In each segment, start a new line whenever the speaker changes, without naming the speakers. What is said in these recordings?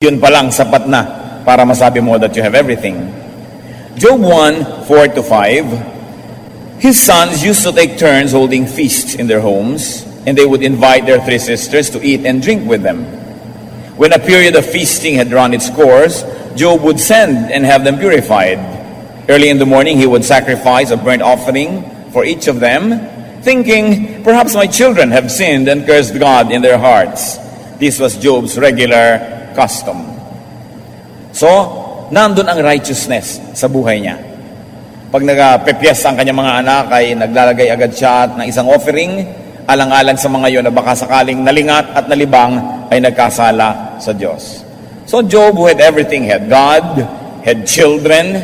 Yun pa lang, sapat na para masabi mo that you have everything. Job 1:4-5, his sons used to take turns holding feasts in their homes, and they would invite their 3 sisters to eat and drink with them. When a period of feasting had run its course, Job would send and have them purified. Early in the morning, he would sacrifice a burnt offering for each of them, thinking, perhaps my children have sinned and cursed God in their hearts. This was Job's regular custom. So, nandun ang righteousness sa buhay niya. Pag nagpepiyesta ang kanyang mga anak, ay naglalagay agad siya ng isang offering, alang-alang sa mga yon na baka sakaling nalingat at nalibang ay nagkasala sa Diyos. So Job, who had everything, had God, had children,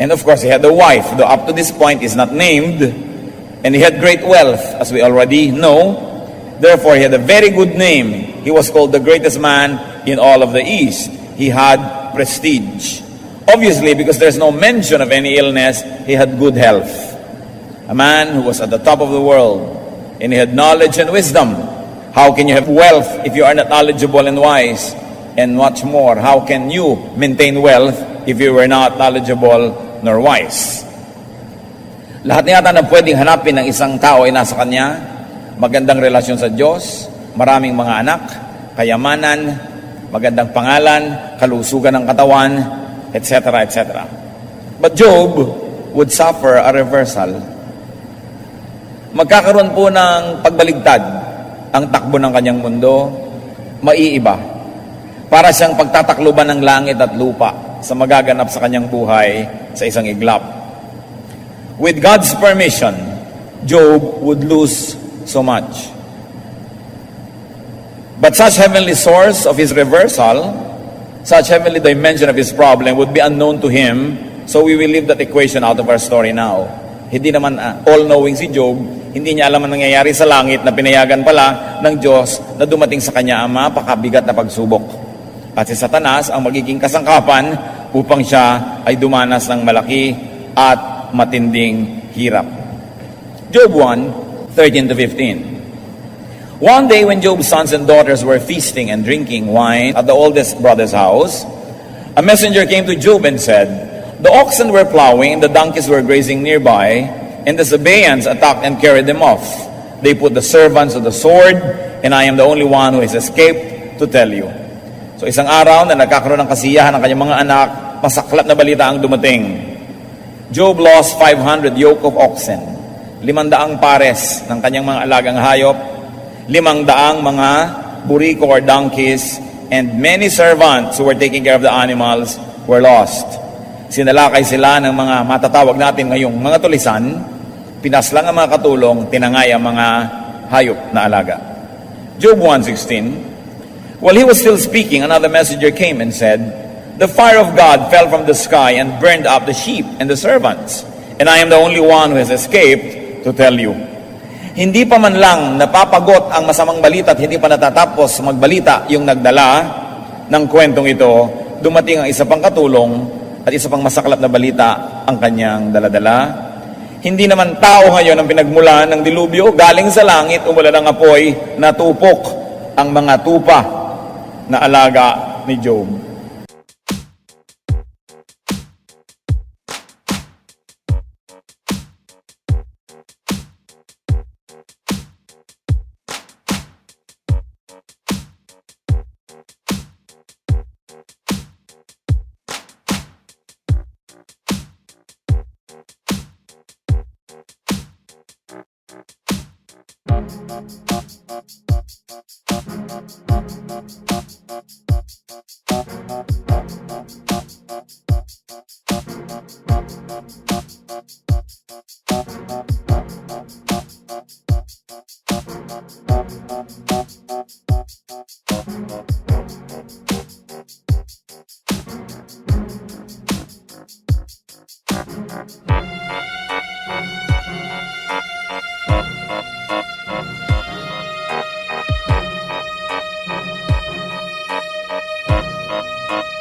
and of course he had a wife, though up to this point is not named, and he had great wealth, as we already know. Therefore, he had a very good name. He was called the greatest man in all of the East. He had prestige. Obviously, because there's no mention of any illness, he had good health. A man who was at the top of the world, and he had knowledge and wisdom. How can you have wealth if you are not knowledgeable and wise? And much more, how can you maintain wealth if you were not knowledgeable nor wise? Lahat na yata na pwedeng hanapin ng isang tao ay nasa kanya. Magandang relasyon sa Diyos, maraming mga anak, kayamanan, magandang pangalan, kalusugan ng katawan, etc., etc. But Job would suffer a reversal. Magkakaroon po ng pagbaligtad ang takbo ng kanyang mundo, maiiba. Para siyang pagtatakluban ng langit at lupa sa magaganap sa kanyang buhay sa isang iglap. With God's permission, Job would lose so much. But such heavenly source of his reversal, such heavenly dimension of his problem would be unknown to him, so we will leave that equation out of our story now. Hindi naman all-knowing si Job, hindi niya alam ang nangyayari sa langit na pinayagan pala ng Diyos na dumating sa kanya ang mapakabigat na pagsubok. At si Satanas ang magiging kasangkapan upang siya ay dumanas ng malaki at matinding hirap. Job 1:13-15. One day when Job's sons and daughters were feasting and drinking wine at the oldest brother's house, a messenger came to Job and said, the oxen were plowing, the donkeys were grazing nearby, and the Sabaeans attacked and carried them off. They put the servants to the sword, and I am the only one who has escaped to tell you. So isang araw na nagkakaroon ng kasiyahan ng kanyang mga anak, masaklap na balita ang dumating. Job lost 500 yoke of oxen, 500 pares ng kanyang mga alagang hayop, 500 mga buriko or donkeys, and many servants who were taking care of the animals were lost. Sinalakay sila ng mga matatawag natin ngayong mga tulisan, pinaslang ang mga katulong, tinangay ang mga hayop na alaga. Job 1:16. While he was still speaking, another messenger came and said, the fire of God fell from the sky and burned up the sheep and the servants, and I am the only one who has escaped to tell you. Hindi pa man lang napapagot ang masamang balita at hindi pa natatapos magbalita yung nagdala ng kwentong ito, dumating ang isa pang katulong at isa pang masaklap na balita ang kanyang daladala. Hindi naman tao ngayon ang pinagmulan ng dilubyo, galing sa langit umulan ng apoy, natupok ang mga tupa na alaga ni Job.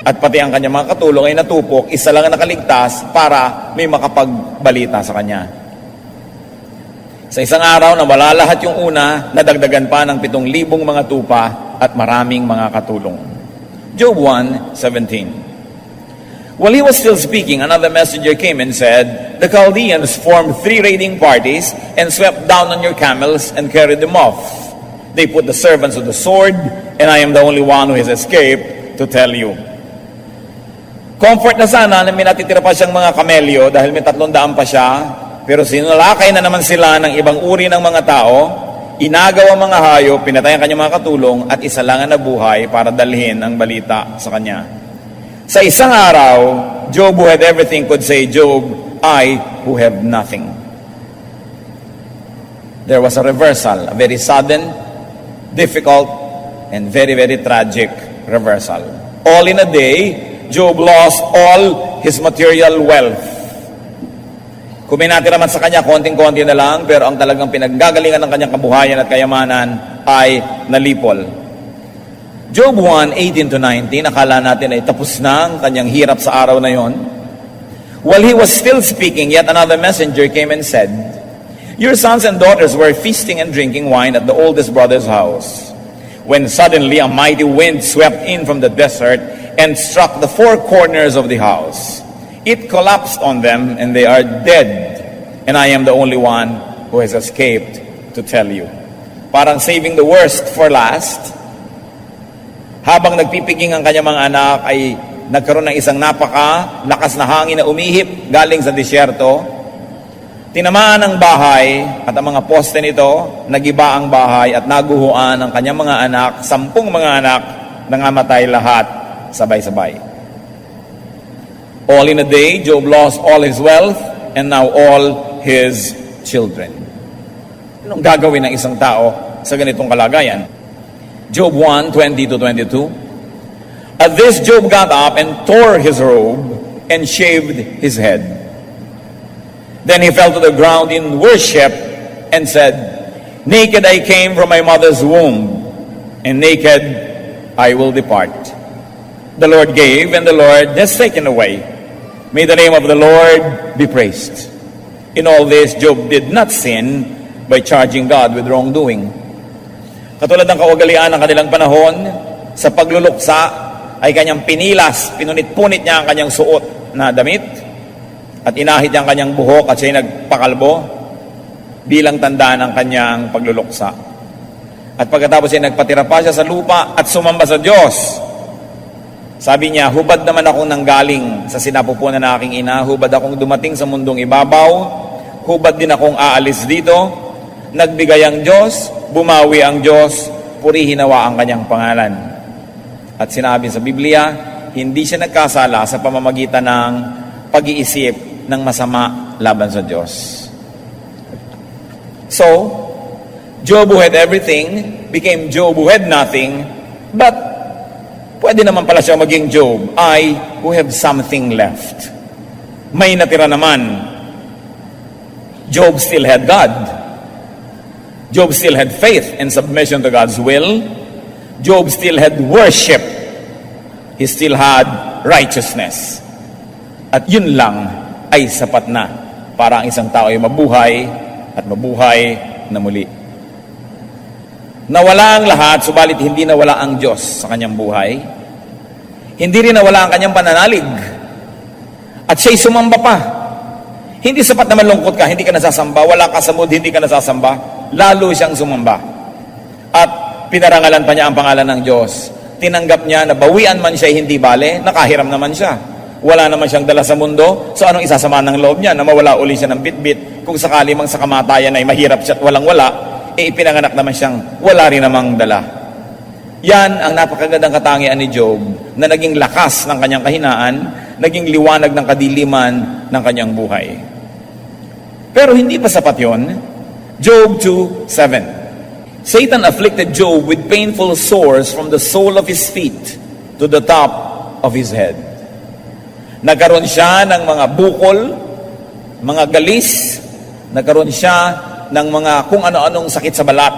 At pati ang kanyang mga katulong ay natupok, isa lang ang nakaligtas para may makapagbalita sa kanya. Sa isang araw na wala lahat yung una, nadagdagan pa ng 7,000 mga tupa at maraming mga katulong. Job 1:17. While he was still speaking, another messenger came and said, "The Chaldeans formed 3 raiding parties and swept down on your camels and carried them off. They put the servants to the sword, and I am the only one who has escaped to tell you." Comfort na sana na may natitira pa siyang mga kamelyo dahil may 300 pa siya, pero sinalakay na naman sila ng ibang uri ng mga tao, inagaw ang mga hayop, pinatay ang kanyang mga katulong, at isa lang ang nabuhay para dalhin ang balita sa kanya. Sa isang araw, Job, who had everything, could say, "Job, I who have nothing." There was a reversal, a very sudden, difficult, and very, very tragic reversal. All in a day, Job lost all his material wealth. Kung may natira man sa kanya, konting-konti na lang, pero ang talagang pinaggagalingan ng kanyang kabuhayan at kayamanan ay nalipol. Job 1:18-19, akala natin ay tapos na ang kanyang hirap sa araw na yon. While he was still speaking, yet another messenger came and said, "Your sons and daughters were feasting and drinking wine at the oldest brother's house, when suddenly a mighty wind swept in from the desert and struck the 4 corners of the house. It collapsed on them, and they are dead, and I am the only one who has escaped to tell you." Parang saving the worst for last. Habang nagpipiging ang kanyang mga anak, ay nagkaroon ng isang napaka-lakas na hangin na umihip galing sa disyerto. Tinamaan ang bahay at ang mga poste nito, nagiba ang bahay at naguhuan ang kanyang mga anak, 10 mga anak, nangamatay lahat sabay-sabay. All in a day, Job lost all his wealth and now all his children. Anong gagawin ng isang tao sa ganitong kalagayan? Job 1:20-22. At this, Job got up and tore his robe and shaved his head. Then he fell to the ground in worship and said, "Naked I came from my mother's womb, and naked I will depart. The Lord gave, and the Lord has taken away. May the name of the Lord be praised." In all this, Job did not sin by charging God with wrongdoing. Katulad ng kaugalian ng kanilang panahon, sa pagluluksa ay kanyang pinilas, pinunit-punit niya ang kanyang suot na damit, at inahit niya ang kanyang buhok at siya'y nagpakalbo bilang tanda ng kanyang pagluluksa. At pagkatapos ay nagpatira pa siya sa lupa at sumamba sa Diyos. Sabi niya, "Hubad naman akong nanggaling sa sinapupunan ng aking ina, hubad akong dumating sa mundong ibabaw, hubad din akong aalis dito. Nagbigay ang Diyos, bumawi ang Diyos, purihin nawa ang kanyang pangalan." At sinabi sa Biblia, hindi siya nagkasala sa pamamagitan ng pag-iisip ng masama laban sa Diyos. So, Job who had everything became Job who had nothing, but pwede naman pala siya maging Job, I who have something left. May natira naman. Job still had God. Job still had faith and submission to God's will. Job still had worship. He still had righteousness. At yun lang ay sapat na para ang isang tao ay mabuhay at mabuhay na muli. Nawala ang lahat, subalit hindi nawala ang Diyos sa kanyang buhay. Hindi rin nawala ang kanyang pananalig. At siya'y sumamba pa. Hindi sapat na malungkot ka, hindi ka nasasamba. Wala ka sa mood, hindi ka nasasamba. Lalo siyang sumamba. At pinarangalan pa niya ang pangalan ng Diyos. Tinanggap niya na bawian man siya hindi bale, nakahiram naman siya. Wala naman siyang dala sa mundo, so anong isasama ng loob niya na mawala uli siya ng bitbit? Kung sakali mang sa kamatayan ay mahirap siya at walang-wala, ipinanganak naman siyang wala rin namang dala. Yan ang napakagandang katangian ni Job na naging lakas ng kanyang kahinaan, naging liwanag ng kadiliman ng kanyang buhay. Pero hindi pa sapat yon. Job 2:7. Satan afflicted Job with painful sores from the sole of his feet to the top of his head. Nagkaroon siya ng mga bukol, mga galis, nagkaroon siya ng mga kung ano-anong sakit sa balat,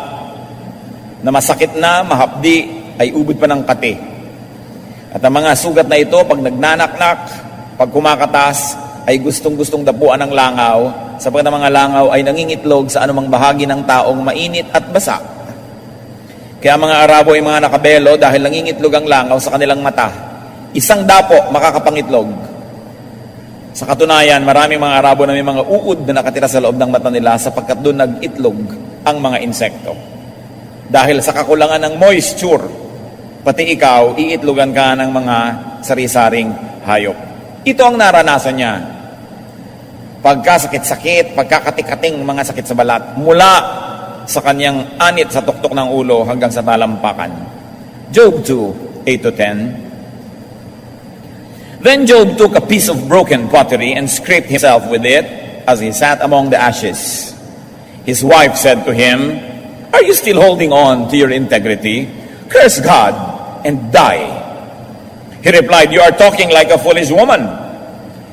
na masakit na, mahapdi, ay ubod pa ng kati. At ang mga sugat na ito, pag nagnanaknak, pag kumakatas, ay gustong-gustong dapuan ng langaw, sapagkat ang mga langaw ay nangingitlog sa anumang bahagi ng taong mainit at basa. Kaya mga Arabo ay mga nakabelo dahil nangingitlog ang langaw sa kanilang mata. Isang dapo makakapangitlog. Sa katunayan, maraming mga Arabo na may mga uod na nakatira sa loob ng mata nila sapagkat doon nag-itlog ang mga insekto. Dahil sa kakulangan ng moisture, pati ikaw, iitlogan ka ng mga sari-saring hayop. Ito ang naranasan niya. Pagkasakit-sakit, pagkakatik-kating mga sakit sa balat, mula sa kanyang anit sa tuktok ng ulo hanggang sa talampakan. Job 2, 8-10. Then Job took a piece of broken pottery and scraped himself with it as he sat among the ashes. His wife said to him, "Are you still holding on to your integrity? Curse God and die." He replied, "You are talking like a foolish woman.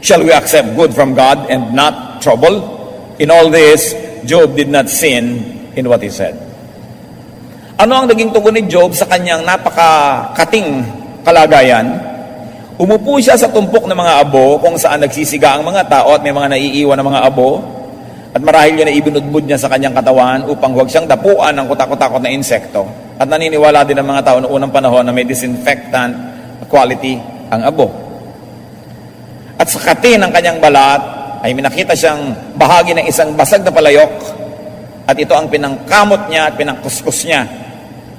Shall we accept good from God and not trouble?" In all this, Job did not sin in what he said. Ano ang naging tugon ni Job sa kanyang napakakating kalagayan? Umupo siya sa tumpok ng mga abo kung saan nagsisiga ang mga tao at may mga naiiwan ng mga abo. At marahil yun na ibinudbud niya sa kanyang katawan upang huwag siyang dapuan ng kutakot-takot na insekto. At naniniwala din ang mga tao noong unang panahon na may disinfectant quality ang abo. At sa kati ng kanyang balat ay minakita siyang bahagi ng isang basag na palayok. At ito ang pinangkamot niya at pinangkuskus niya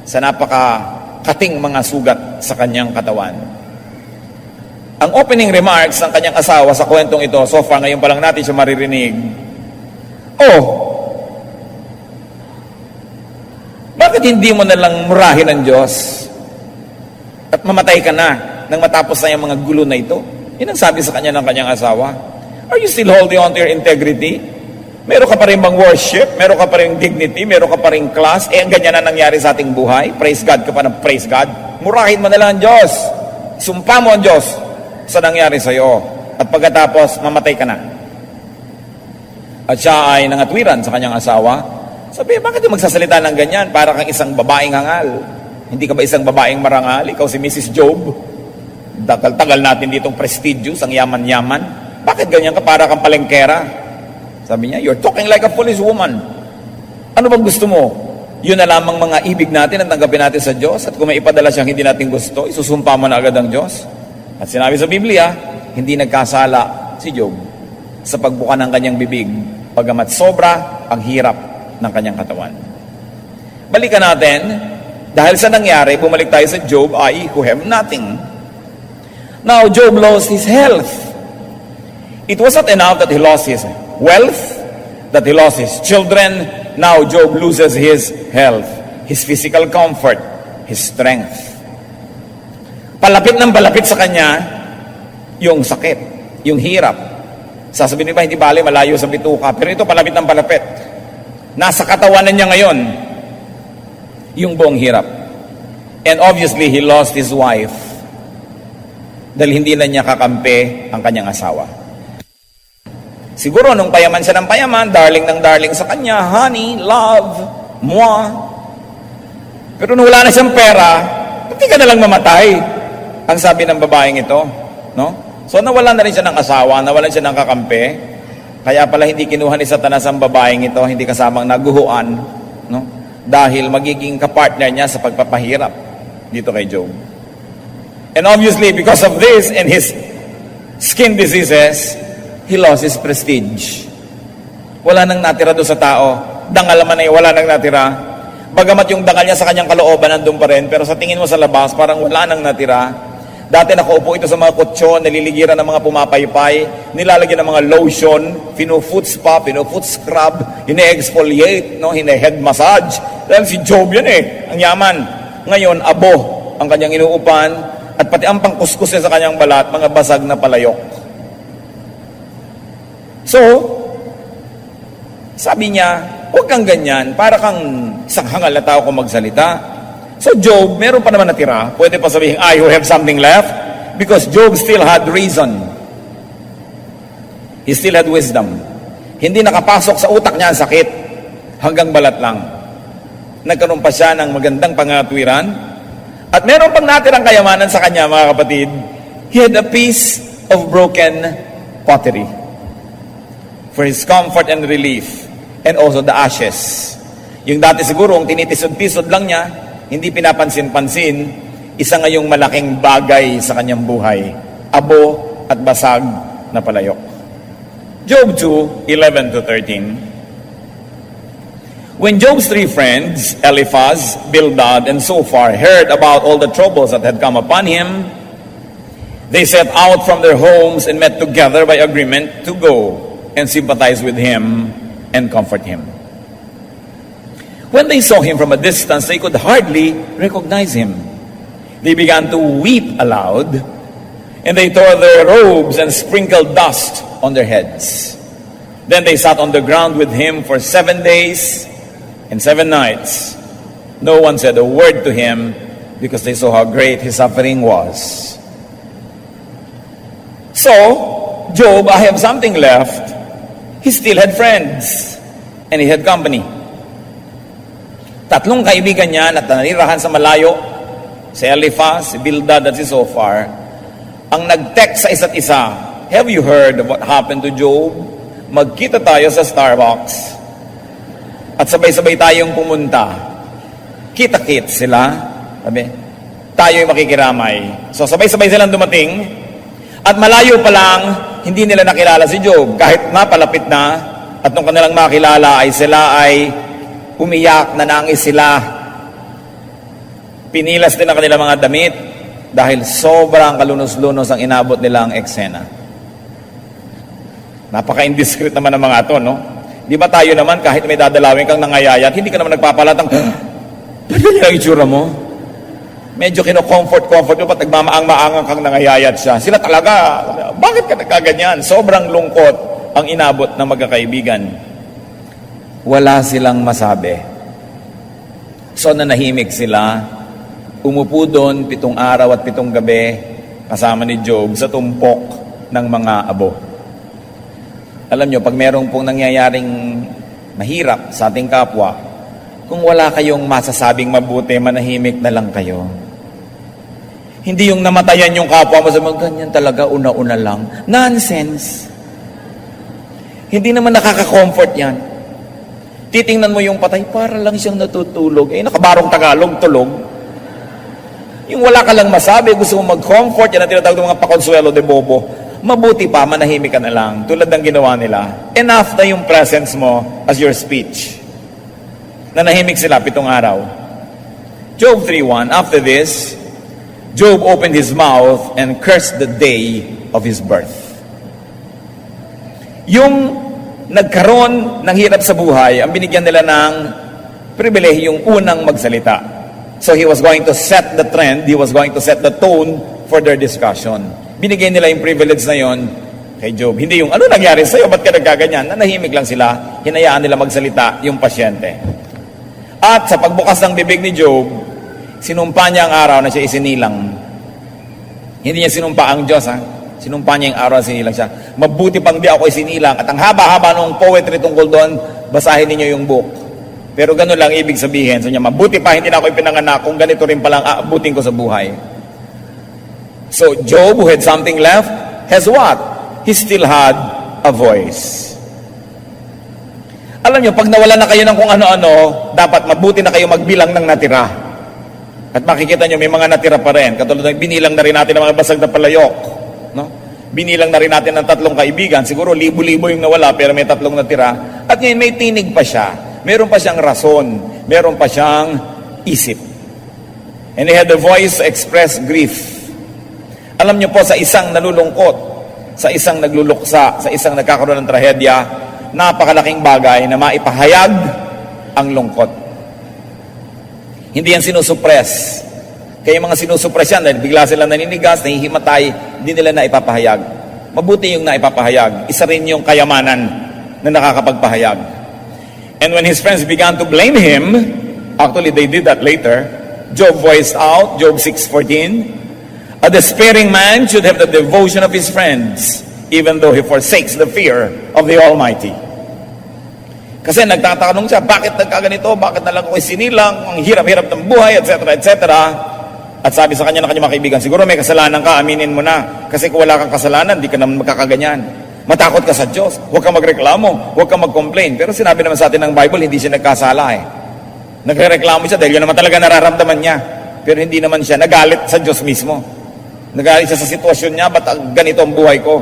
sa napakakating mga sugat sa kanyang katawan. Ang opening remarks ng kanyang asawa sa kwentong ito, so far ngayon pa lang natin siya maririnig, bakit hindi mo nalang murahin ang Diyos at mamatay ka na nang matapos na yung mga gulo na ito? Yan ang sabi sa kanya ng kanyang asawa. Are you still holding on to your integrity? Meron ka pa rin bang worship? Meron ka pa rin dignity? Meron ka pa rin class? Ang ganyan na nangyari sa ating buhay? Praise God ka pa ng praise God? Murahin mo na lang ang Diyos. Sumpa mo ang Diyos sa nangyari sa iyo. At pagkatapos, mamatay ka na. At siya ay nangatwiran sa kanyang asawa. Sabi, bakit yung magsasalita ng ganyan? Para kang isang babaeng hangal. Hindi ka ba isang babaeng marangal? Ikaw si Mrs. Job. Tagal-tagal natin ditong prestigious, ang yaman-yaman. Bakit ganyan ka? Para kang palengkera. Sabi niya, you're talking like a foolish woman. Ano bang gusto mo? Yun na lamang mga ibig natin at tanggapin natin sa Diyos. At kung may ipadala siyang hindi natin gusto, isusumpa mo na agad ang Diyos. At sinabi sa Biblia, hindi nagkasala si Job sa pagbuka ng kanyang bibig, pagamat sobra ang hirap ng kanyang katawan. Balikan natin, dahil sa nangyari, bumalik tayo sa Job, ay who have nothing. Now, Job lost his health. It was not enough that he lost his wealth, that he lost his children. Now, Job loses his health, his physical comfort, his strength. Palapit ng palapit sa kanya yung sakit, yung hirap. Sasabihin ba, hindi bale, malayo sa bituka. Pero ito, palapit ng palapit. Nasa katawanan niya ngayon yung buong hirap. And obviously, he lost his wife dahil hindi na niya kakampi ang kanyang asawa. Siguro, nung payaman siya ng payaman, darling ng darling sa kanya, honey, love, moi. Pero nung wala na siyang pera, hindi ka nalang mamatay. Ang sabi ng babaeng ito, no? So nawalan na rin siya ng asawa, nawalan siya ng kakampi. Kaya pala hindi kinuha ni Satanas ang babaeng ito, hindi kasamang naguhuan, no? Dahil magiging kapartner niya sa pagpapahirap dito kay Job. And obviously, because of this and his skin diseases, he lost his prestige. Wala nang natira doon sa tao. Dangal naman ay wala nang natira. Bagamat yung dangal niya sa kanyang kalooban nandun pa rin, pero sa tingin mo sa labas, parang wala nang natira. Dati nakaupo ito sa mga kutsyon, naliligiran ng mga pumapaypay, nilalagyan ng mga lotion, fino-foot spa, fino-foot scrub, hine-exfoliate, no? Hine-head massage. Dahil si Job yan ang yaman. Ngayon, abo ang kanyang inuupan, at pati ang pangkuskus niya sa kanyang balat, mga basag na palayok. So, sabi niya, huwag kang ganyan, para kang isang hangal na tao kung magsalita. So Job, meron pa naman natira. Pwede pa sabihin, I who have something left. Because Job still had reason. He still had wisdom. Hindi nakapasok sa utak niya ang sakit. Hanggang balat lang. Nagkaroon pa siya ng magandang pangatwiran. At meron pang natirang kayamanan sa kanya, mga kapatid. He had a piece of broken pottery. For his comfort and relief. And also the ashes. Yung dati siguro, tinitisod-tisod lang niya, hindi pinapansin-pansin, isa ngayong malaking bagay sa kanyang buhay, abo at basag na palayok. Job 2:11-13. When Job's three friends, Eliphaz, Bildad, and Zophar, heard about all the troubles that had come upon him, they set out from their homes and met together by agreement to go and sympathize with him and comfort him. When they saw him from a distance, they could hardly recognize him. They began to weep aloud, and they tore their robes and sprinkled dust on their heads. Then they sat on the ground with him for 7 days and 7 nights. No one said a word to him because they saw how great his suffering was. So, Job, I have something left. He still had friends and he had company. Tatlong kaibigan niya na nanirahan sa malayo, si Eliphaz, si Bildad at si Zophar, ang nag-text sa isa't isa, have you heard of what happened to Job? Magkita tayo sa Starbucks at sabay-sabay tayong pumunta. Kita-kit sila. Sabi, tayo'y makikiramay. So sabay-sabay silang dumating at malayo pa lang, hindi nila nakilala si Job. Kahit napalapit na at nung kanilang makilala ay sila ay umiyak, nanangis sila. Pinilas din ang kanilang mga damit dahil sobrang kalunos-lunos ang inabot nilang eksena. Napaka-indiscreet naman ng mga ito, no? Di ba tayo naman, kahit may dadalawin kang nangayayat, hindi ka naman nagpapalatang, ba't ganyan ang itsura mo? Medyo kino-comfort mo, ba't nagmamaang-maangang kang nangayayat siya? Sila talaga, bakit ka nagkaganyan? Sobrang lungkot ang inabot ng magkakaibigan. Wala silang masabi. So nanahimik sila, umupo doon 7 araw at 7 gabi kasama ni Job sa tumpok ng mga abo. Alam nyo, pag merong pong nangyayaring mahirap sa ating kapwa, kung wala kayong masasabing mabuti, manahimik na lang kayo. Hindi yung namatayan yung kapwa mo, sabi mo, ganyan talaga, una-una lang. Nonsense. Hindi naman nakaka-comfort yan. Titingnan mo yung patay, para lang siyang natutulog. Nakabarong Tagalog, tulog. Yung wala ka lang masabi, gusto mo mag-comfort, yan ang tinatawag ng mga pakonsuelo de bobo. Mabuti pa, manahimik ka na lang, tulad ng ginawa nila. Enough na yung presence mo as your speech. Nanahimik sila 7 araw. Job 3:1, after this, Job opened his mouth and cursed the day of his birth. Yung nagkaroon ng hirap sa buhay, ang binigyan nila ng pribilehiyong unang magsalita. So he was going to set the trend, he was going to set the tone for their discussion. Binigyan nila yung privilege na yon kay Job. Hindi yung, ano nangyari sa'yo? Ba't ka nagkaganyan? Nanahimik lang sila, hinayaan nila magsalita yung pasyente. At sa pagbukas ng bibig ni Job, sinumpa niya ang araw na siya isinilang. Hindi niya sinumpa ang Diyos, ha? Sinumpa niya yung araw na sinilang siya. Mabuti pang di ako isinilang. At ang haba-haba ng poetry tungkol doon, basahin niyo yung book. Pero ganun lang ibig sabihin. So niya, mabuti pa hindi na ako ipinanganak kung ganito rin palang aabutin ko sa buhay. So Job, who had something left, has what? He still had a voice. Alam niyo, pag nawala na kayo ng kung ano-ano, dapat mabuti na kayo magbilang ng natira. At makikita niyo, may mga natira pa rin. Katulad ng binilang na rin natin ng mga basag na palayok. No? Binilang na rin natin ng 3 kaibigan. Siguro libo-libo yung nawala, pero may 3 natira. At ngayon, may tinig pa siya. Meron pa siyang rason. Meron pa siyang isip. And he had the voice to express grief. Alam niyo po, sa isang nalulungkot, sa isang nagluluksa, sa isang nagkakaroon ng trahedya, napakalaking bagay na maipahayag ang lungkot. Hindi yan sinusuppress. Kaya yung mga sinusuppress yan, dahil bigla silang naninigas, nahihimatay, hindi nila na ipapahayag. Mabuti yung naipapahayag. Isa rin yung kayamanan na nakakapagpahayag. And when his friends began to blame him, actually they did that later, Job voiced out, Job 6:14, a despairing man should have the devotion of his friends, even though he forsakes the fear of the Almighty. Kasi nagtatanong siya, bakit nagkaganito? Bakit na lang ako sinilang? Ang hirap-hirap ng buhay, etc., etc. At sabi sa kanya ng kanyang mga kaibigan, siguro may kasalanan ka, aminin mo na. Kasi kung wala kang kasalanan, di ka naman magkakaganyan. Matakot ka sa Diyos. Huwag kang magreklamo. Huwag kang mag-complain. Pero sinabi naman sa atin ng Bible, hindi siya nagkasala eh. Nagreklamo siya dahil yun naman talaga nararamdaman niya. Pero hindi naman siya nagalit sa Diyos mismo. Nagalit siya sa sitwasyon niya, ba't ganito ang buhay ko?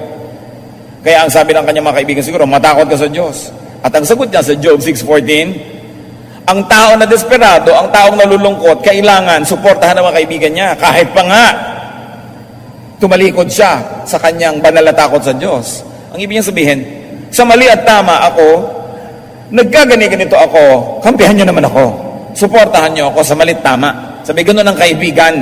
Kaya ang sabi ng kanyang mga kaibigan, siguro, matakot ka sa Diyos. At ang sagot niya sa Job 6:14, ang tao na desperado, ang taong nalulungkot, kailangan suportahan ng mga kaibigan niya. Kahit pa nga, tumalikod siya sa kanyang banal na takot sa Diyos. Ang ibig niya sabihin, sa mali at tama ako, nagkagani-ganito ako, kampihan niyo naman ako. Suportahan niyo ako sa mali at tama. Sabi, ganoon ang kaibigan.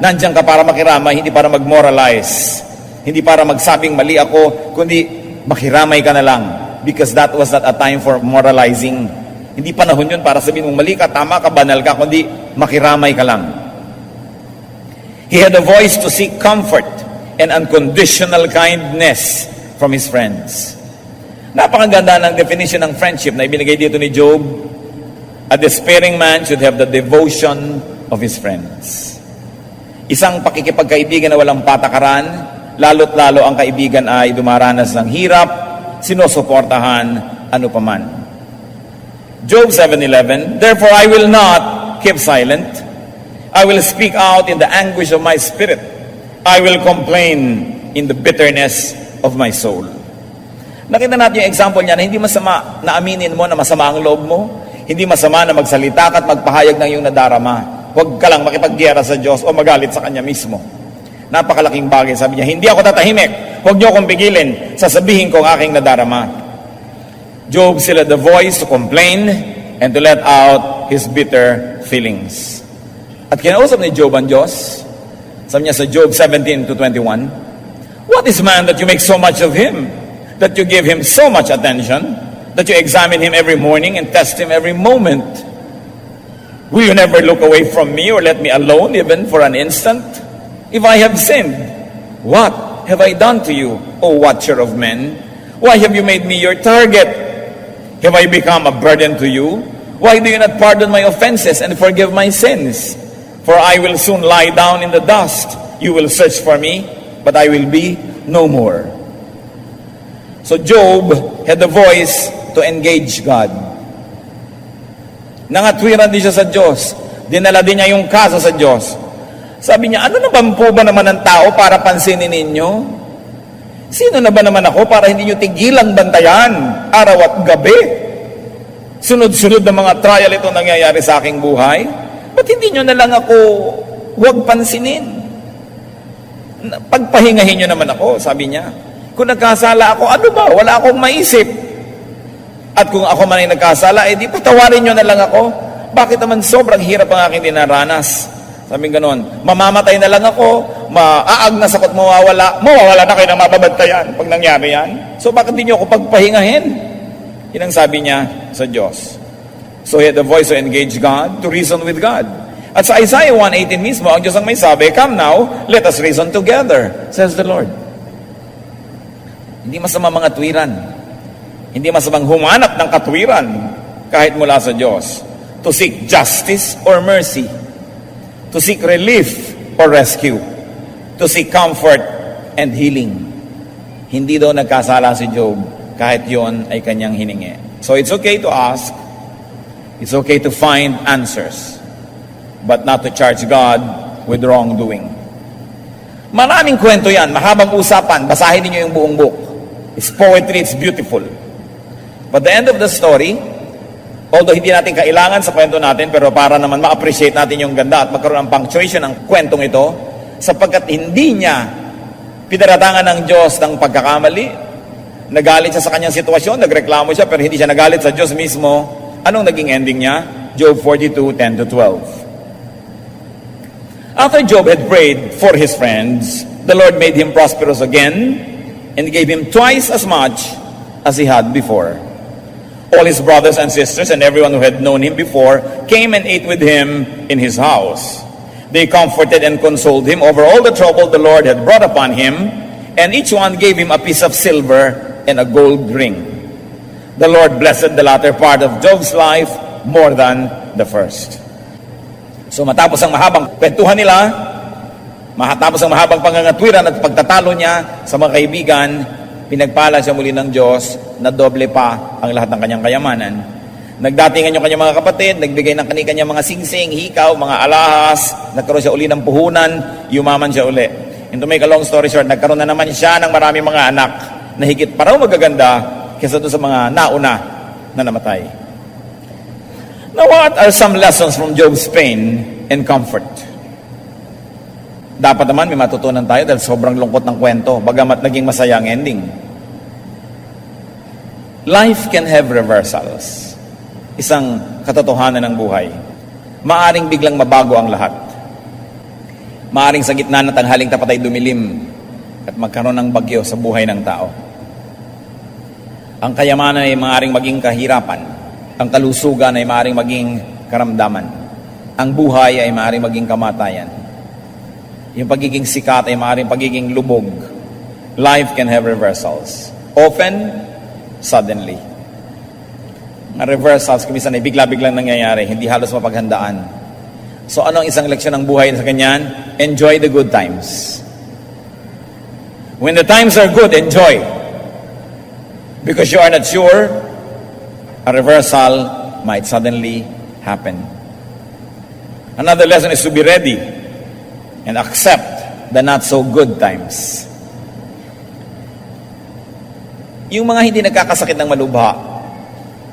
Nandiyan ka para makiramay, hindi para mag-moralize. Hindi para magsabing mali ako, kundi makiramay ka na lang. Because that was not a time for moralizing. Hindi panahon yun para sabihin mong mali ka, tama ka, banal ka, kundi makiramay ka lang. He had a voice to seek comfort and unconditional kindness from his friends. Napakaganda ng definition ng friendship na ibinigay dito ni Job. A despairing man should have the devotion of his friends. Isang pakikipagkaibigan na walang patakaran, lalo't lalo ang kaibigan ay dumaranas ng hirap, sinusuportahan, ano paman. Job 7:11, therefore I will not keep silent. I will speak out in the anguish of my spirit. I will complain in the bitterness of my soul. Nakita natin yung example niya na hindi masama na aminin mo na masama ang loob mo. Hindi masama na magsalita ka at magpahayag ng iyong nadarama. Huwag ka lang makipaggiyera sa Diyos o magalit sa Kanya mismo. Napakalaking bagay. Sabi niya, hindi ako tatahimik. Huwag niyo akong pigilin. Sasabihin ko ang aking nadarama. Job still had the voice to complain and to let out his bitter feelings. At kinausap ni Job ang Diyos. Sabi niya sa Job 17:21, what is man that you make so much of him? That you give him so much attention? That you examine him every morning and test him every moment? Will you never look away from me or let me alone even for an instant? If I have sinned, what have I done to you, O watcher of men? Why have you made me your target? Have I become a burden to you? Why do you not pardon my offenses and forgive my sins? For I will soon lie down in the dust. You will search for me, but I will be no more. So Job had the voice to engage God. Nangatwiran din siya sa Diyos. Dinala din niya yung kaso sa Diyos. Sabi niya, ano na ba naman ang tao para pansinin ninyo? Sino na ba naman ako para hindi nyo tigilang bantayan araw at gabi? Sunod-sunod na mga trial ito nangyayari sa aking buhay. Ba't hindi nyo na lang ako huwag pansinin? Pagpahingahin nyo naman ako, sabi niya. Kung nagkasala ako, ano ba? Wala akong maisip. At kung ako man ay nagkasala, di patawarin nyo na lang ako. Bakit naman sobrang hirap ang aking dinaranas? Sabi ganon, mamamatay na lang ako, maaagnas ako't mawawala na kayo ng mababantayan pag nangyari yan. So bakit di nyo ako pagpahingahin? Yan ang sabi niya sa Diyos. So he had the voice to engage God, to reason with God. At sa Isaiah 1:18 mismo, ang Diyos ang may sabi, come now, let us reason together, says the Lord. Hindi masama mga tuwiran. Hindi masamang humanap ng katwiran kahit mula sa Diyos. To seek justice or mercy. To seek relief or rescue. To seek comfort and healing. Hindi daw nagkasala si Job kahit yon ay kanyang hiningi. So it's okay to ask. It's okay to find answers. But not to charge God with wrongdoing. Maraming kwento yan. Mahabang usapan. Basahin niyo yung buong book. It's poetry. It's beautiful. But the end of the story, although hindi natin kailangan sa kwento natin, pero para naman ma-appreciate natin yung ganda at magkaroon ng punctuation ng kwentong ito, sapagkat hindi niya pinaratangan ng Diyos ng pagkakamali, nagalit siya sa kanyang sitwasyon, nagreklamo siya, pero hindi siya nagalit sa Diyos mismo. Anong naging ending niya? Job 42:10-12. After Job had prayed for his friends, the Lord made him prosperous again and gave him twice as much as he had before. All his brothers and sisters and everyone who had known him before came and ate with him in his house. They comforted and consoled him over all the trouble the Lord had brought upon him, and each one gave him a piece of silver and a gold ring. The Lord blessed the latter part of Job's life more than the first. So matapos ang mahabang kwentuhan nila, matapos ang mahabang pangangatwiran at pagtatalo niya sa mga kaibigan, pinagpala siya muli ng Diyos na doble pa ang lahat ng kanyang kayamanan. Nagdatingan yung kanyang mga kapatid, nagbigay ng kanyang mga singsing, hikaw, mga alahas, nagkaroon siya uli ng puhunan, yumaman siya uli. And to make a long story short, nagkaroon na naman siya ng maraming mga anak na higit pa raw magaganda kaysa doon sa mga nauna na namatay. Now, what are some lessons from Job's pain and comfort? Dapat naman may matutunan tayo dahil sobrang lungkot ng kwento, bagamat naging masaya ang ending. Life can have reversals. Isang katotohanan ng buhay. Maaring biglang mabago ang lahat. Maaring sa gitna ng tanghaling tapat ay dumilim at magkaroon ng bagyo sa buhay ng tao. Ang kayamanan ay maaring maging kahirapan. Ang kalusugan ay maaring maging karamdaman. Ang buhay ay maaring maging kamatayan. Yung pagiging sikat ay maaring pagiging lubog. Life can have reversals. Often, suddenly. Ang reversals, kumisan ay bigla-biglang nangyayari, hindi halos mapaghandaan. So ano ang isang leksyon ng buhay sa ganyan? Enjoy the good times. When the times are good, enjoy. Because you are not sure, a reversal might suddenly happen. Another lesson is to be ready and accept the not so good times. Yung mga hindi nagkakasakit ng malubha,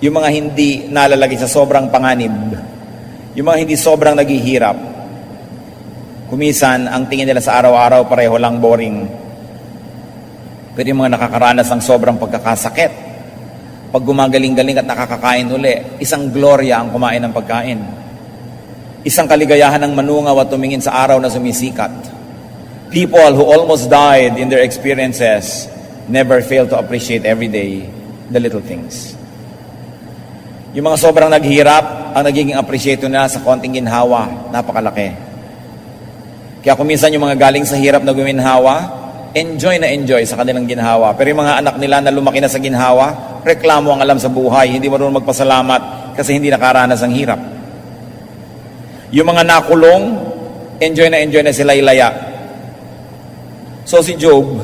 yung mga hindi nalalagay sa sobrang panganib, yung mga hindi sobrang naghihirap, kumisan, ang tingin nila sa araw-araw pareho lang boring. Pero yung mga nakakaranas ng sobrang pagkakasakit, pag gumagaling-galing at nakakakain uli, isang gloria ang kumain ng pagkain. Isang kaligayahan ng manungaw at tumingin sa araw na sumisikat. People who almost died in their experiences never fail to appreciate every day the little things. Yung mga sobrang naghihirap, ang nagiging appreciate nila sa konting ginhawa, napakalaki. Kaya kuminsan yung mga galing sa hirap na guminhawa, enjoy na enjoy sa kanilang ginhawa. Pero yung mga anak nila na lumaki na sa ginhawa, reklamo ang alam sa buhay, hindi marunong magpasalamat kasi hindi nakaranas ng hirap. Yung mga nakulong, enjoy na sila ilaya. So si Job,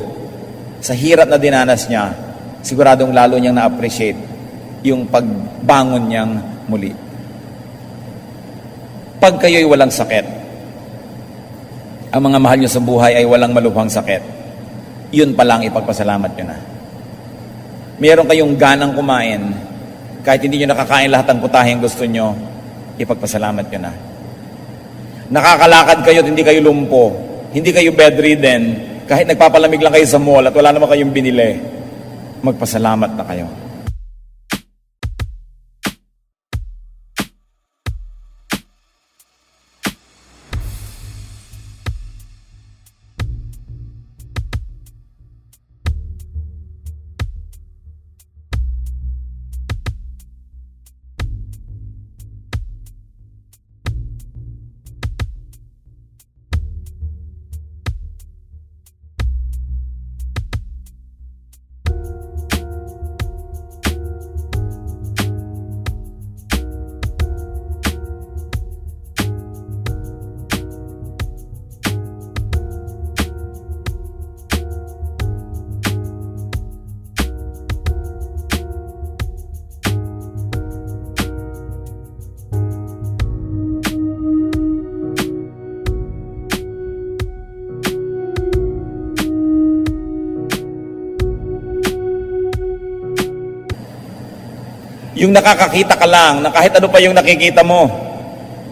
sa hirap na dinanas niya, siguradong lalo niyang na-appreciate yung pagbangon niyang muli. Pag kayo'y walang sakit, ang mga mahal niyo sa buhay ay walang malubhang sakit, yun palang ipagpasalamat niyo na. Meron kayong ganang kumain, kahit hindi niyo nakakain lahat ng putaheng gusto niyo, ipagpasalamat niyo na. Nakakalakad kayo at hindi kayo lumpo, hindi kayo bedridden, kahit nagpapalamig lang kayo sa mall at wala naman kayong binili, magpasalamat na kayo. Yung nakakakita ka lang, na kahit ano pa yung nakikita mo,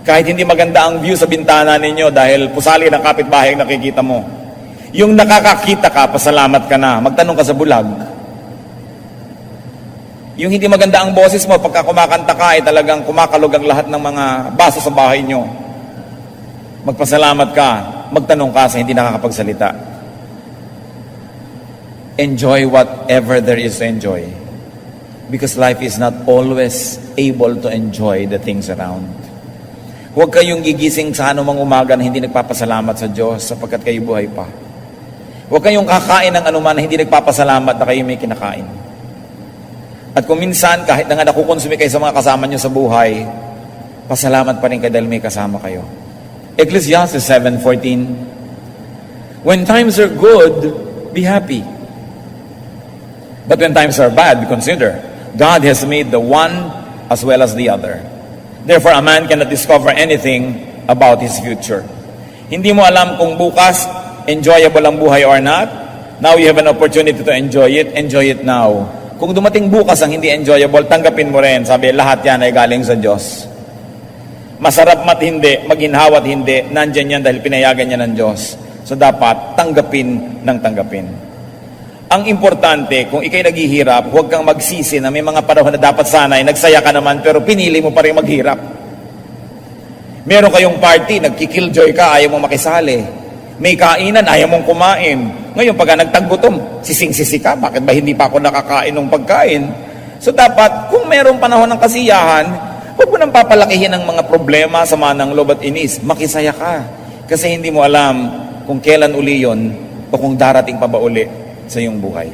kahit hindi maganda ang view sa bintana ninyo dahil pusali ng kapitbahay ang nakikita mo. Yung nakakakita ka, pasalamat ka na. Magtanong ka sa bulag. Yung hindi maganda ang boses mo, pagka kumakanta ka, ay talagang kumakalog ang lahat ng mga baso sa bahay nyo. Magpasalamat ka. Magtanong ka sa hindi nakakapagsalita. Enjoy whatever there is to enjoy. Because life is not always able to enjoy the things around. Huwag kayong gigising sa anumang umaga na hindi nagpapasalamat sa Diyos sapagkat kayo buhay pa. Huwag kayong kakain ng anuman na hindi nagpapasalamat na kayo may kinakain. At kung minsan, kahit na nga nakukonsumi kayo sa mga kasama nyo sa buhay, pasalamat pa rin kayo dahil may kasama kayo. Ecclesiastes 7:14, when times are good, be happy. But when times are bad, consider, God has made the one as well as the other. Therefore, a man cannot discover anything about his future. Hindi mo alam kung bukas enjoyable ang buhay or not. Now you have an opportunity to enjoy it now. Kung dumating bukas ang hindi enjoyable, tanggapin mo rin. Sabi, lahat yan ay galing sa Diyos. Masarap mat hindi, maginhawat hindi, nandyan yan dahil pinayagan niya ng Diyos. So dapat tanggapin ng tanggapin. Ang importante, kung ikay naghihirap, huwag kang magsisi na may mga panahon na dapat sanay, nagsaya ka naman, pero pinili mo pa rin maghirap. Meron kayong party, nagkikilljoy ka, ayaw mong makisali. May kainan, ayaw mong kumain. Ngayon, pagka nagtaggutom, sising-sisi ka, bakit ba hindi pa ako nakakain ng pagkain? So dapat, kung meron panahon ng kasiyahan, huwag mo nang papalakihin ang mga problema, sama ng loob at inis. Makisaya ka. Kasi hindi mo alam kung kailan uli yun o kung darating pa ba uli sa iyong buhay.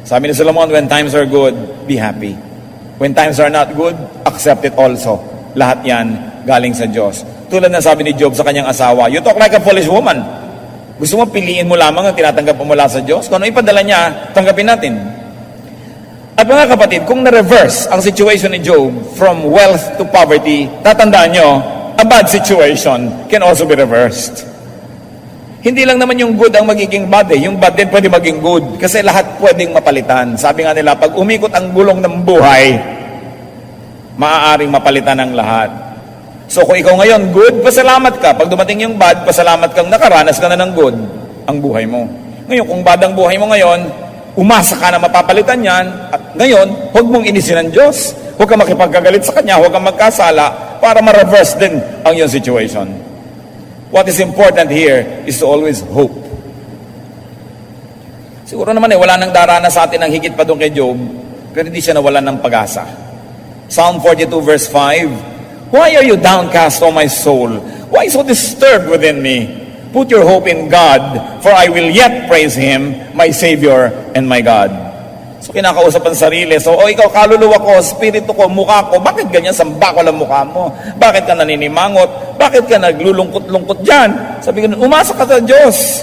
Sabi ni Solomon, when times are good, be happy. When times are not good, accept it also. Lahat yan galing sa Diyos. Tulad na sabi ni Job sa kanyang asawa, you talk like a foolish woman. Gusto mo piliin mo lamang ang tinatanggap mo mula sa Diyos? Kung ano ipadala niya, tanggapin natin. At mga kapatid, kung na-reverse ang situation ni Job from wealth to poverty, tatandaan nyo, a bad situation can also be reversed. Hindi lang naman yung good ang magiging bad eh. Yung bad din pwede maging good. Kasi lahat pwedeng mapalitan. Sabi nga nila, pag umikot ang gulong ng buhay, maaaring mapalitan ang lahat. So kung ikaw ngayon good, pasalamat ka. Pag dumating yung bad, pasalamat kang nakaranas ka na ng good ang buhay mo. Ngayon, kung bad ang buhay mo ngayon, umasa ka na mapapalitan yan. At ngayon, huwag mong inisin ng Diyos. Huwag kang makipagkagalit sa Kanya, huwag kang magkasala para ma-reverse din ang iyong situation. What is important here is to always hope. Siguro naman wala nang darana sa atin ang higit pa doon kay Job, pero hindi siya nawalan ng pag-asa. Psalm 42 verse 5, why are you downcast, O my soul? Why so disturbed within me? Put your hope in God, for I will yet praise Him, my Savior and my God. So kinakausap ang sarili. So, ikaw kaluluwa ko, spirito ko, mukha ko, bakit ganyan samba ko lang mukha mo? Bakit ka naninimangot? Bakit ka naglulungkot-lungkot dyan? Sabi ko, umasa ka sa Diyos.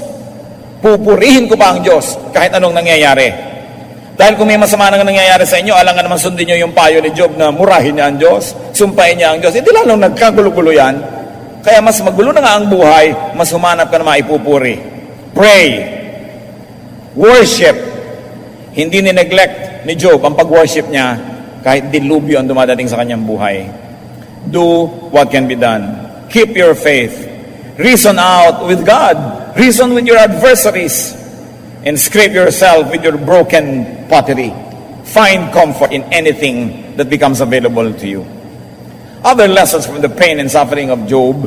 Pupurihin ko pa ang Diyos kahit anong nangyayari. Dahil kung may masama nang nangyayari sa inyo, alangan naman sundin nyo yung payo ni Job na murahin niya ang Diyos, sumpahin niya ang Diyos. Hindi lalong nagkagulo-gulo yan. Kaya mas magulo na nga ang buhay, mas humanap ka na maipupuri. Pray. Worship. Hindi ni-neglect ni Job ang pag-worship niya kahit dilubyo ang dumadating sa kanyang buhay. Do what can be done. Keep your faith. Reason out with God. Reason with your adversaries. And scrape yourself with your broken pottery. Find comfort in anything that becomes available to you. Other lessons from the pain and suffering of Job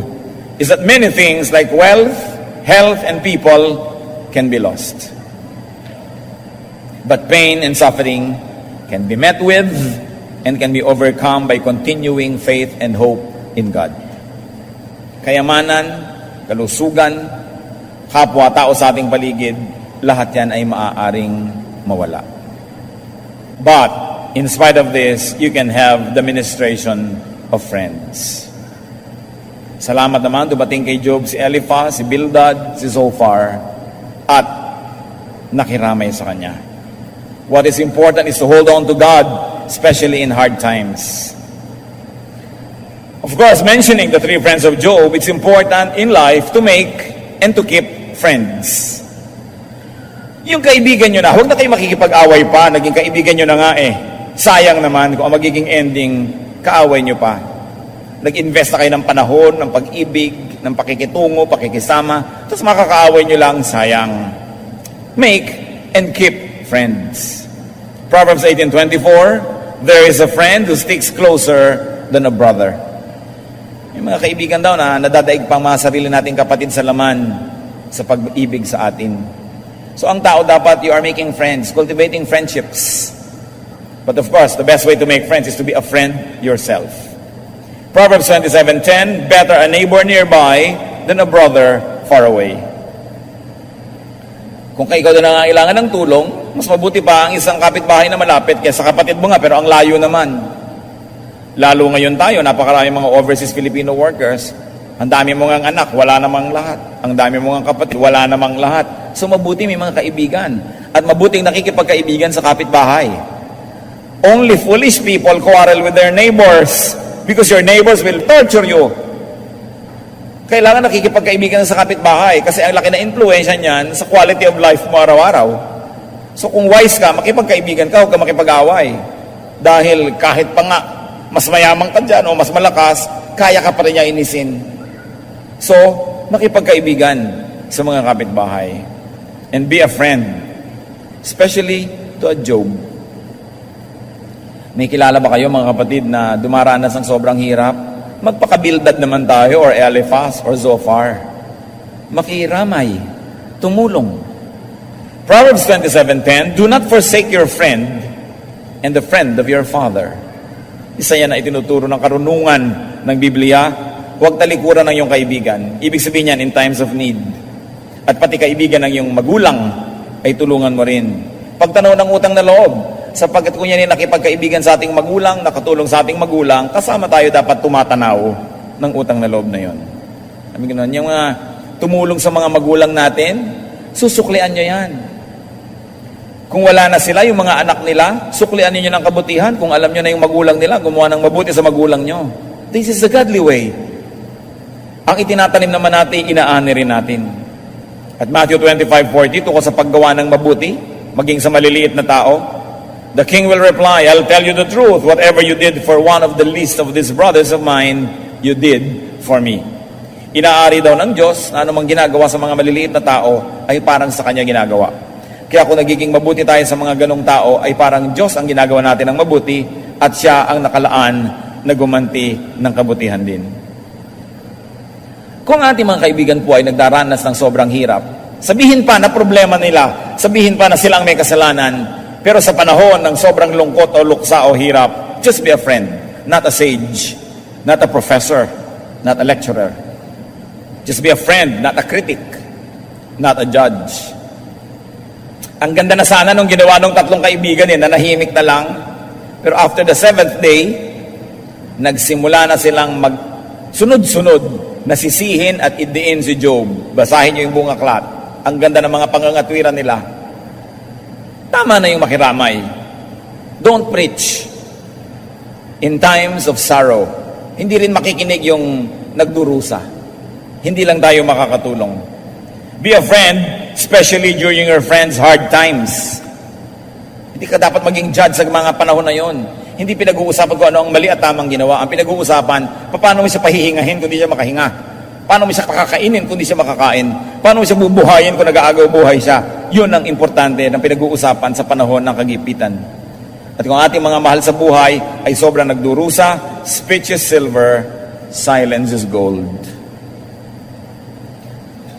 is that many things like wealth, health, and people can be lost. But pain and suffering can be met with and can be overcome by continuing faith and hope in God. Kayamanan, kalusugan, kapwa, tao sa ating paligid, lahat yan ay maaaring mawala. But, in spite of this, you can have the ministration of friends. Salamat naman, dumating kay Job si Eliphaz, si Bildad, si Zophar, at nakiramay sa kanya. What is important is to hold on to God, especially in hard times. Of course, mentioning the three friends of Job, it's important in life to make and to keep friends. Yung kaibigan nyo na, huwag na kayo makikipag-away pa, naging kaibigan nyo na nga eh. Sayang naman kung ang magiging ending, kaaway nyo pa. Nag-invest na kayo ng panahon, ng pag-ibig, ng pakikitungo, pakikisama, tapos makakaaway nyo lang, sayang. Make and keep friends. Proverbs 18:24, there is a friend who sticks closer than a brother. Yung mga kaibigan daw na nadadaig pang mga sarili nating kapatid sa laman sa pag-ibig sa atin. So ang tao dapat, you are making friends, cultivating friendships. But of course, the best way to make friends is to be a friend yourself. Proverbs 27:10, better a neighbor nearby than a brother far away. Kung ikaw na nangangailangan ng tulong, mas mabuti pa ang isang kapitbahay na malapit kaysa kapatid mo nga pero ang layo naman. Lalo ngayon tayo, napakarami mga overseas Filipino workers. Ang dami mo ngang anak, wala namang lahat. Ang dami mo ngang kapatid, wala namang lahat. So mabuti may mga kaibigan. At mabuting nakikipagkaibigan sa kapitbahay. Only foolish people quarrel with their neighbors because your neighbors will torture you. Kailangan nakikipagkaibigan sa kapitbahay kasi ang laki na influensya niyan sa quality of life mo araw-araw. So kung wise ka, makipagkaibigan ka, huwag ka makipag-away. Dahil kahit pa nga, mas mayamang ka dyan o mas malakas, kaya ka pa rin niya inisin. So, makipagkaibigan sa mga kapitbahay. And be a friend. Especially to a Job. May kilala ba kayo mga kapatid na dumaranas ng sobrang hirap? Magpakabildad naman tayo or Eliphaz or Zophar. Makiramay. Tumulong. Proverbs 27:10, do not forsake your friend and the friend of your father. Isa yan na itinuturo ng karunungan ng Biblia. Huwag talikuran ng iyong kaibigan. Ibig sabihin yan in times of need. At pati kaibigan ng iyong magulang ay tulungan mo rin. Pagtanaw ng utang na loob, sapagkat kung yan ay nakipagkaibigan sa ating magulang, nakatulong sa ating magulang, kasama tayo dapat tumatanaw ng utang na loob na yon. Sabi ganoon, yung mga tumulong sa mga magulang natin, susuklian nyo yan. Kung wala na sila, yung mga anak nila, suklian niyo ng kabutihan. Kung alam nyo na yung magulang nila, gumawa ng mabuti sa magulang nyo. This is the godly way. Ang itinatanim naman natin, inaani rin natin. At Matthew 25:40, tungkol sa paggawa ng mabuti, maging sa maliliit na tao, the king will reply, I'll tell you the truth. Whatever you did for one of the least of these brothers of mine, you did for me. Inaari daw ng Diyos na anumang ginagawa sa mga maliliit na tao ay parang sa Kanya ginagawa. Kaya kung nagiging mabuti tayo sa mga ganong tao, ay parang Diyos ang ginagawa natin ng mabuti at Siya ang nakalaan na gumanti ng kabutihan din. Kung ating mga kaibigan po ay nagdaranas ng sobrang hirap, sabihin pa na problema nila, sabihin pa na silang may kasalanan, pero sa panahon ng sobrang lungkot o luksa o hirap, just be a friend, not a sage, not a professor, not a lecturer. Just be a friend, not a critic, not a judge. Ang ganda na sana nung ginawa ng tatlong kaibigan na nahimik na lang. Pero after the 7th day, nagsimula na silang sunod-sunod na sisihin at idiin si Job. Basahin niyo yung buong aklat. Ang ganda ng mga pangangatwiran nila. Tama na yung makiramay. Don't preach in times of sorrow. Hindi rin makikinig yung nagdurusa. Hindi lang tayo makakatulong. Be a friend, especially during your friend's hard times. Hindi ka dapat maging judge sa mga panahon na yon. Hindi pinag-uusapan kung ano ang mali at tamang ginawa. Ang pinag-uusapan, paano mo siya pahihingahin kung di siya makahinga? Paano mo siya pakakainin kung di siya makakain? Paano mo siya bubuhayin kung nag-aagaw buhay siya? Yun ang importante ng pinag-uusapan sa panahon ng kagipitan. At kung ating mga mahal sa buhay ay sobrang nagdurusa, speech is silver, silence is gold.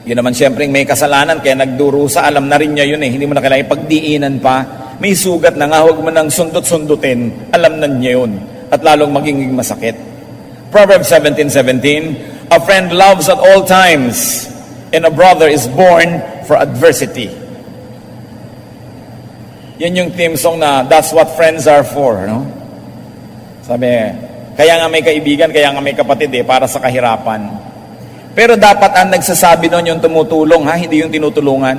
Yun naman siyempre may kasalanan, kaya nagdurusa, alam na rin niya yun Hindi mo na kailangan pagdiinan pa. May sugat na nga, huwag mo nang sundot-sundutin. Alam na niya yun. At lalong magiging masakit. Proverbs 17:17, a friend loves at all times, and a brother is born for adversity. Yan yung theme song na, that's what friends are for. No? Sabi, kaya nga may kaibigan, kaya nga may kapatid para sa kahirapan. Pero dapat ang nagsasabi nun yung tumutulong, hindi yung tinutulungan.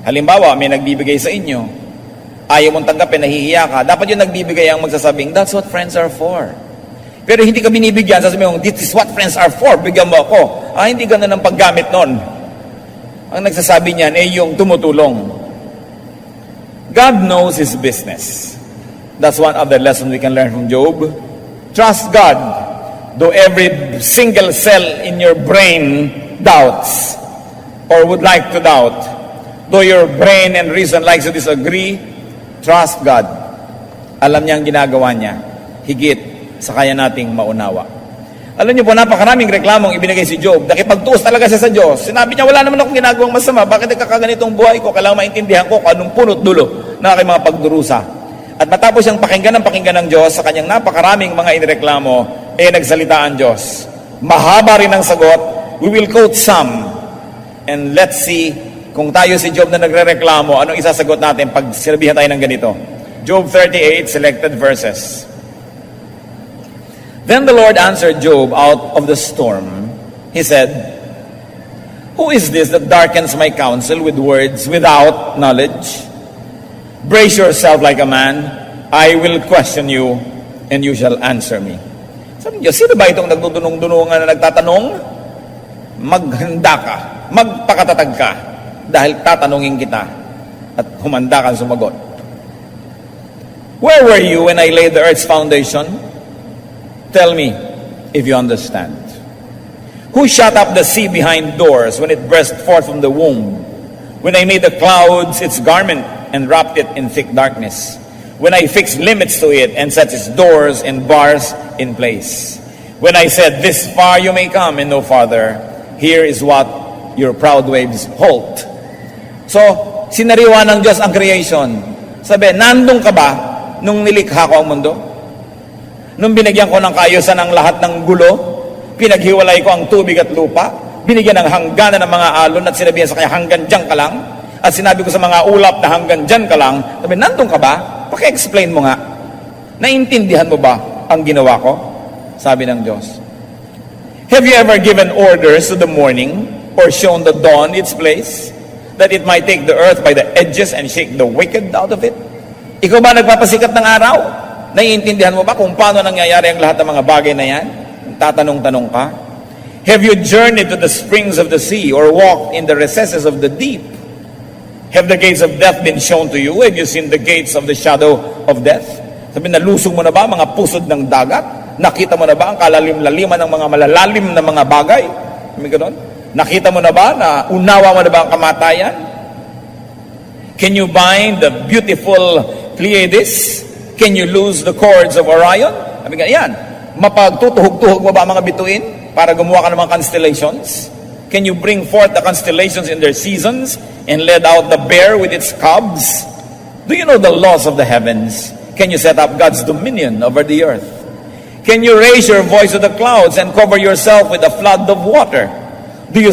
Halimbawa, may nagbibigay sa inyo. Ayaw mong tanggapin, nahihiya ka. Dapat yung nagbibigay ang magsasabing, that's what friends are for. Pero hindi ka binibigyan, sasabihin mo, this is what friends are for, bigyan mo ako. Hindi ganun ang paggamit nun. Ang nagsasabi niyan ay yung tumutulong. God knows His business. That's one other lesson we can learn from Job. Trust God. Though every single cell in your brain doubts or would like to doubt, though your brain and reason likes to disagree, trust God. Alam niya ang ginagawa niya. Higit sa kaya nating maunawa. Alam niyo po, napakaraming reklamong ibinigay si Job. Nakipagtuos talaga siya sa Diyos. Sinabi niya, wala naman akong ginagawang masama. Bakit nagkakaganitong buhay ko? Kailangan maintindihan ko kung anong punot dulo na aking mga pagdurusa. At matapos siyang pakinggan ng Diyos sa kanyang napakaraming mga inireklamo, nagsalita ang Diyos. Mahaba rin ang sagot. We will quote some. And let's see kung tayo si Job na nagrereklamo, anong isasagot natin pag sinabihan tayo ng ganito? Job 38, selected verses. Then the Lord answered Job out of the storm. He said, who is this that darkens my counsel with words without knowledge? Brace yourself like a man. I will question you, and you shall answer me. Sabi niyo, sino ba itong nagdudunong-dunungan na nagtatanong? Maghanda ka, magpakatatag ka, dahil tatanungin kita, at humanda kang sumagot. Where were you when I laid the earth's foundation? Tell me, if you understand. Who shut up the sea behind doors when it burst forth from the womb? When I made the clouds its garment and wrapped it in thick darkness? When I fixed limits to it and set its doors and bars in place? When I said, this far you may come and no farther, here is what your proud waves halt. So, sinariwa ng Diyos ang creation. Sabi, nandun ka ba nung nilikha ko ang mundo? Nung binigyan ko ng kaayusan ang lahat ng gulo, pinaghiwalay ko ang tubig at lupa, binigyan ng hangganan ng mga alon at sinabihan sa kanya, hanggang dyan ka lang. At sinabi ko sa mga ulap na hanggang dyan ka lang. Sabi, nandun ka ba? Paki-explain mo nga. Naintindihan mo ba ang ginawa ko? Sabi ng Diyos. Have you ever given orders to the morning or shown the dawn its place, that it might take the earth by the edges and shake the wicked out of it? Ikaw ba nagpapasikat ng araw? Naiintindihan mo ba kung paano nangyayari ang lahat ng mga bagay na yan? Tatanong-tanong ka. Have you journeyed to the springs of the sea or walked in the recesses of the deep? Have the gates of death been shown to you? Have you seen the gates of the shadow of death? Sabi, nalusong mo na ba mga pusod ng dagat? Nakita mo na ba ang kalalim-laliman ng mga malalalim na mga bagay? Sabi ganon? Nakita mo na ba, na unawa mo na ba ang kamatayan? Can you bind the beautiful Pleiades? Can you lose the cords of Orion? Sabi nga, yan. Mapagtutuhog-tuhog mo ba ang mga bituin para gumawa ka ng mga constellations? Can you bring forth the constellations in their seasons and let out the bear with its cubs? Do you know the laws of the heavens? Can you set up God's dominion over the earth? Can you raise your voice to the clouds and cover yourself with a flood of water? Do you